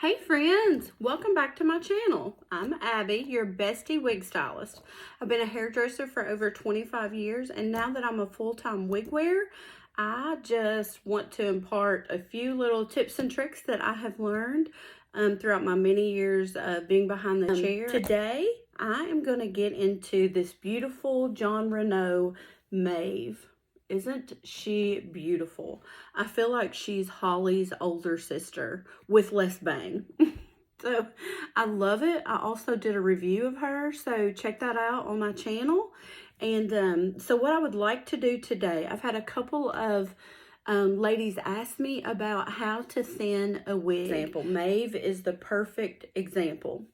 Hey friends, welcome back to my channel. I'm Abby, your bestie wig stylist. I've been a hairdresser for over 25 years, and now that I'm a full-time wig wearer, I just want to impart a few little tips and tricks that I have learned throughout my many years of being behind the chair. Today, I am going to get into this beautiful Jon Renau Maeve. Isn't she beautiful? I feel like she's Holly's older sister with less bang. So I love it. I also did a review of her, so check that out on my channel. And so what I would like to do today, I've had a couple of ladies ask me about how to thin a wig. Example, Maeve is the perfect example.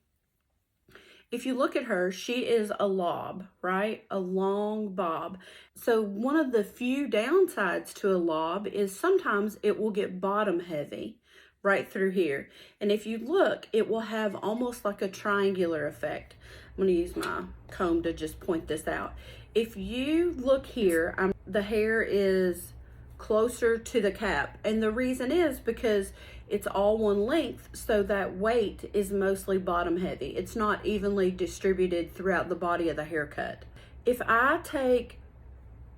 If you look at her, she is a lob, right? A long bob. So one of the few downsides to a lob is sometimes it will get bottom heavy right through here. And if you look, it will have almost like a triangular effect. I'm gonna use my comb to just point this out. If you look here, the hair is closer to the cap. And the reason is because it's all one length, so that weight is mostly bottom heavy. It's not evenly distributed throughout the body of the haircut. If I take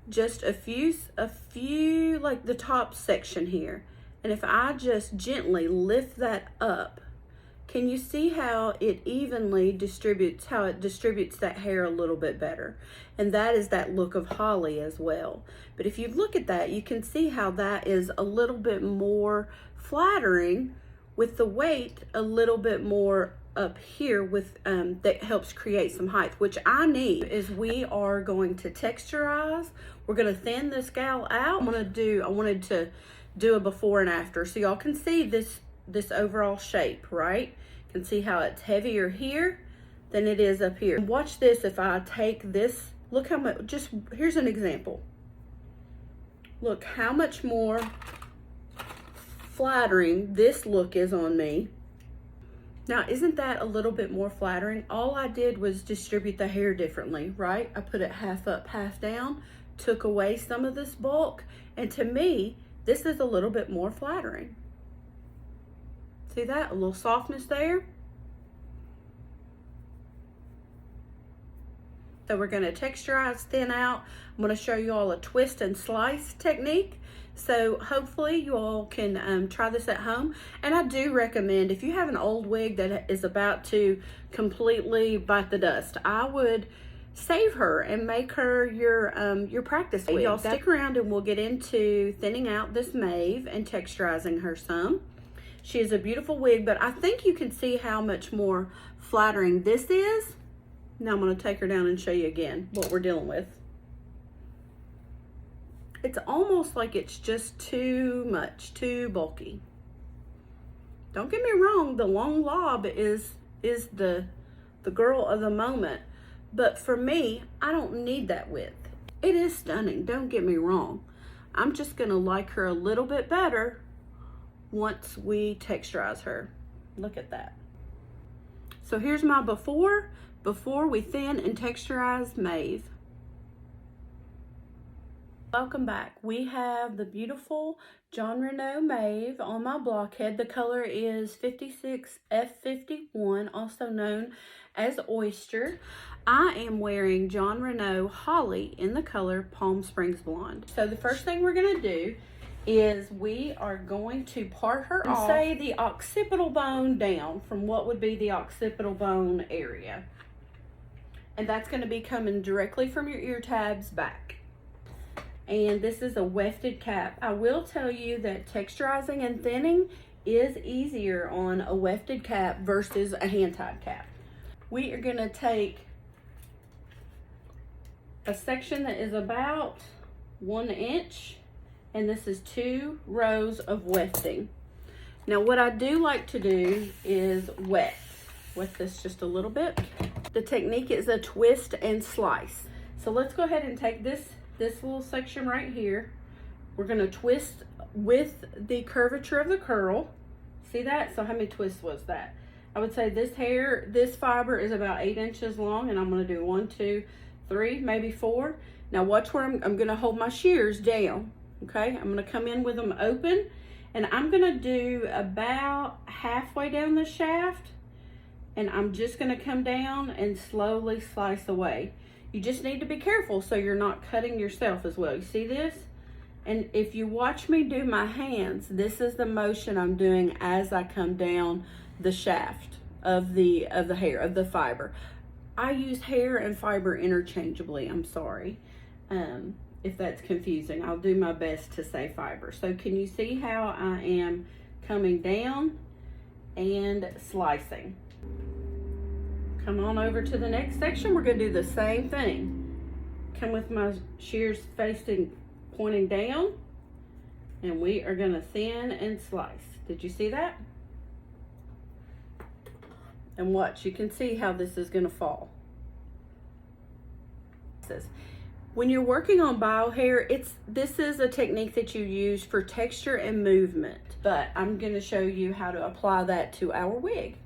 just a few, like the top section here, and if I just gently lift that up, can you see how it evenly distributes, how it distributes that hair a little bit better? And that is that look of Holly as well. But if you look at that, you can see how that is a little bit more flattering with the weight a little bit more up here with that helps create some height, which I need. Is we are going to texturize. We're going to thin this gal out. I wanted to do a before and after so y'all can see this overall shape, right? You can see how it's heavier here than it is up here. Watch this. If I take this, look how much, just here's an example. Look how much more flattering this look is on me. Now, isn't that a little bit more flattering? All I did was distribute the hair differently, right? I put it half up, half down, took away some of this bulk, and to me, this is a little bit more flattering. See that? A little softness there. So we're going to texturize, thin out. I'm going to show you all a twist and slice technique. So hopefully you all can try this at home. And I do recommend, if you have an old wig that is about to completely bite the dust, I would save her and make her your practice wig. Y'all stick around and we'll get into thinning out this Maeve and texturizing her some. She is a beautiful wig, but I think you can see how much more flattering this is. Now I'm going to take her down and show you again what we're dealing with. It's almost like it's just too much, too bulky. Don't get me wrong, the long lob is the girl of the moment. But for me, I don't need that width. It is stunning, don't get me wrong. I'm just going to like her a little bit better once we texturize her. Look at that. So here's my before we thin and texturize Maeve. Welcome back. We have the beautiful Jon Renau Maeve on my blockhead. The color is 56F51, also known as Oyster. I am wearing Jon Renau Holly in the color Palm Springs Blonde. So the first thing we're going to do is we are going to part her off, say the occipital bone down from what would be the occipital bone area. And that's going to be coming directly from your ear tabs back. And this is a wefted cap. I will tell you that texturizing and thinning is easier on a wefted cap versus a hand-tied cap. We are going to take a section that is about 1 inch, and this is 2 rows of wefting. Now what I do like to do is wet this just a little bit. The technique is a twist and slice. So let's go ahead and take this little section right here. We're going to twist with the curvature of the curl. See that? So how many twists was that? I would say this fiber is about 8 inches long, and I'm going to do 1, 2, 3, maybe 4. Now watch where I'm going to hold my shears down. Okay, I'm going to come in with them open, And I'm gonna do about halfway down the shaft, and I'm just gonna come down and slowly slice away. You just need to be careful so you're not cutting yourself as well. You see this? And if you watch me do my hands, this is the motion I'm doing as I come down the shaft of the hair, of the fiber. I use hair and fiber interchangeably, I'm sorry. If that's confusing, I'll do my best to say fiber. So can you see how I am coming down and slicing? Come on over to the next section. We're gonna do the same thing. Come with my shears pointing down, and we are gonna thin and slice. Did you see that? And watch, you can see how this is gonna fall. When you're working on bio hair, this is a technique that you use for texture and movement, but I'm gonna show you how to apply that to our wig.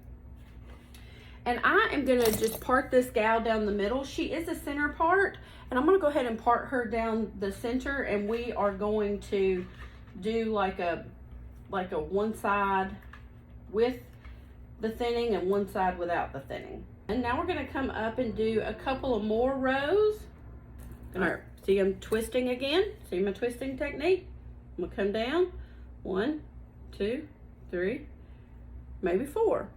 And I am gonna just part this gal down the middle. She is a center part, and I'm gonna go ahead and part her down the center, and we are going to do like a one side with the thinning and one side without the thinning. And now we're gonna come up and do a couple of more rows. See, I'm twisting again. See my twisting technique? I'm gonna come down. 1, 2, 3, maybe 4.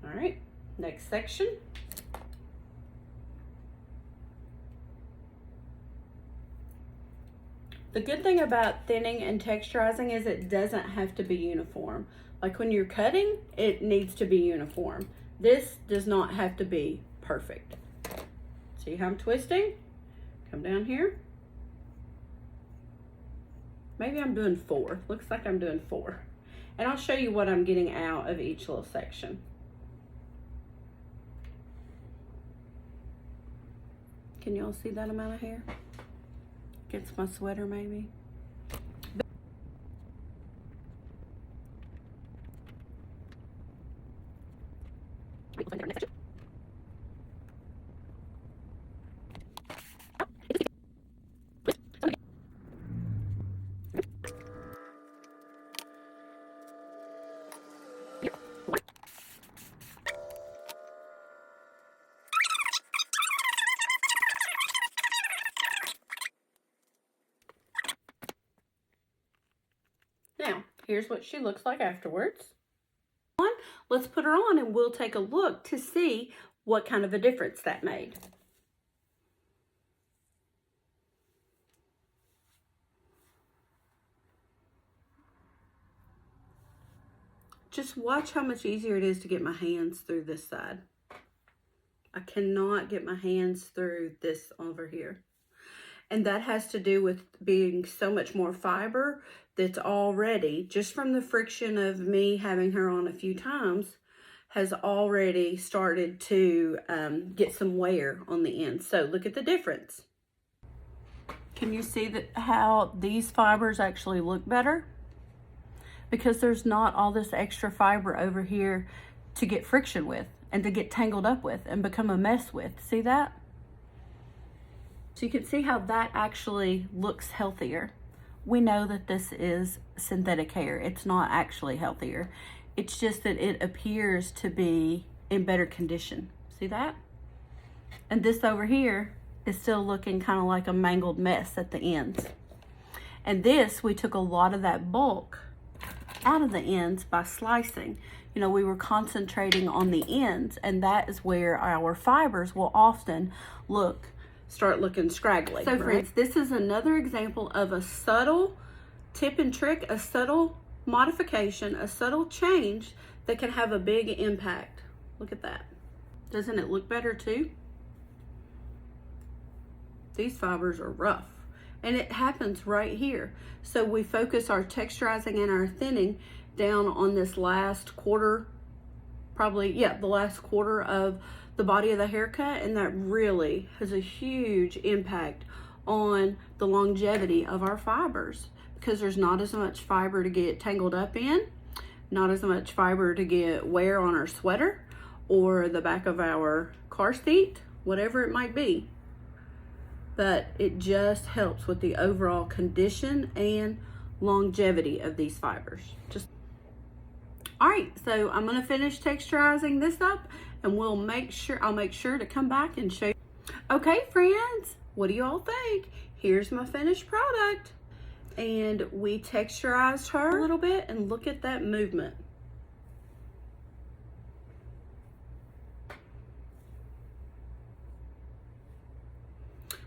All right, next section. The good thing about thinning and texturizing is it doesn't have to be uniform. Like when you're cutting, it needs to be uniform. This does not have to be perfect. See how I'm twisting? Come down here. Maybe I'm doing 4. Looks like I'm doing 4. And I'll show you what I'm getting out of each little section. Can y'all see that amount of hair? Against my sweater, maybe. Now, here's what she looks like afterwards. Let's put her on and we'll take a look to see what kind of a difference that made. Just watch how much easier it is to get my hands through this side. I cannot get my hands through this over here. And that has to do with being so much more fiber that's already, just from the friction of me having her on a few times, has already started to get some wear on the end. So look at the difference. Can you see that how these fibers actually look better? Because there's not all this extra fiber over here to get friction with and to get tangled up with and become a mess with. See that? So you can see how that actually looks healthier. We know that this is synthetic hair. It's not actually healthier. It's just that it appears to be in better condition. See that? And this over here is still looking kind of like a mangled mess at the ends. And this, we took a lot of that bulk out of the ends by slicing. You know, we were concentrating on the ends, and that is where our fibers will often start looking scraggly. So friends, this is another example of a subtle tip and trick, a subtle modification, a subtle change that can have a big impact. Look at that. Doesn't it look better too? These fibers are rough, and it happens right here. So we focus our texturizing and our thinning down on this last quarter, the last quarter of the body of the haircut, and that really has a huge impact on the longevity of our fibers, because there's not as much fiber to get tangled up in, not as much fiber to get wear on our sweater or the back of our car seat, whatever it might be. but it just helps with the overall condition and longevity of these fibers. All right, so I'm gonna finish texturizing this up, and I'll make sure to come back and show you. Okay, friends, what do you all think? Here's my finished product. And we texturized her a little bit, and look at that movement.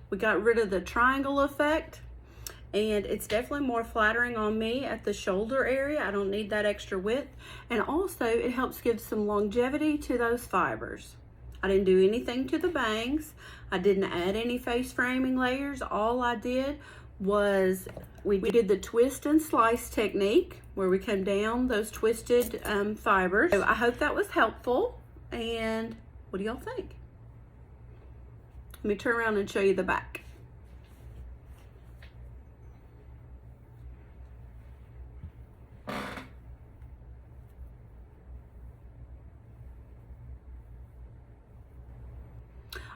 We got rid of the triangle effect, and it's definitely more flattering on me at the shoulder area. I don't need that extra width. And also it helps give some longevity to those fibers. I didn't do anything to the bangs. I didn't add any face framing layers. All I did was we did the twist and slice technique where we come down those twisted fibers. So I hope that was helpful. And what do y'all think? Let me turn around and show you the back.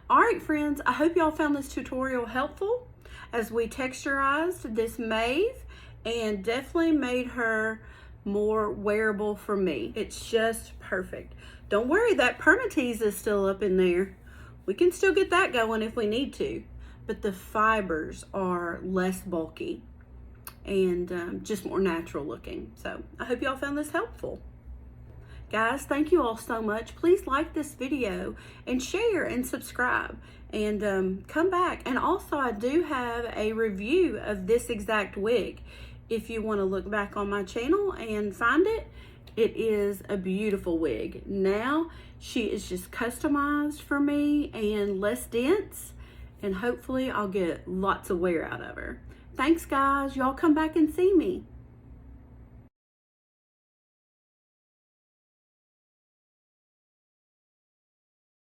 All right, friends, I hope y'all found this tutorial helpful as we texturized this Maeve and definitely made her more wearable for me. It's just perfect. Don't worry, that permatease is still up in there. We can still get that going if we need to, but the fibers are less bulky and just more natural looking. So I hope y'all found this helpful. Guys, thank you all so much. Please like this video and share and subscribe and come back. And also I do have a review of this exact wig. If you want to look back on my channel and find it, it is a beautiful wig. Now she is just customized for me and less dense, and hopefully I'll get lots of wear out of her. Thanks guys, y'all come back and see me.